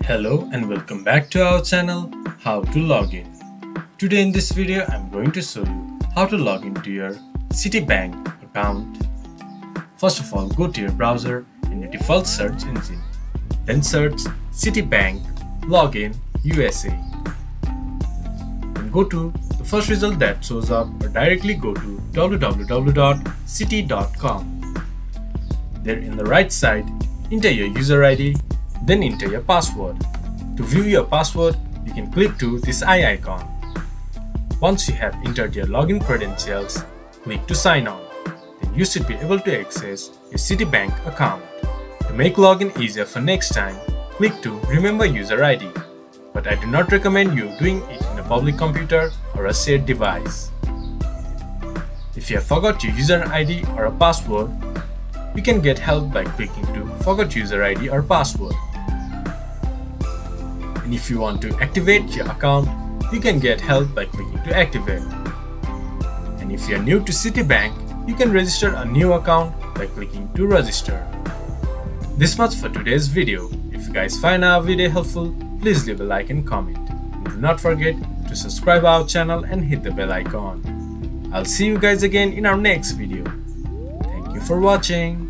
Hello and welcome back to our channel, How to Login. Today in this video, I'm going to show you how to log into your Citibank account. First of all, go to your browser in your default search engine. Then search Citibank Login USA. Then go to the first result that shows up or directly go to www.citi.com. There in the right side, enter your user ID. Then enter your password. To view your password, you can click to this eye icon. Once you have entered your login credentials, click to sign on. Then you should be able to access your Citibank account. To make login easier for next time, click to remember user ID. But I do not recommend you doing it in a public computer or a shared device. If you have forgot your user ID or a password, you can get help by clicking to forgot user ID or password. And if you want to activate your account, you can get help by clicking to activate. And if you are new to Citibank, you can register a new account by clicking to register. This much for today's video. If you guys find our video helpful, please leave a like and comment. And do not forget to subscribe our channel and hit the bell icon. I'll see you guys again in our next video. Thank you for watching.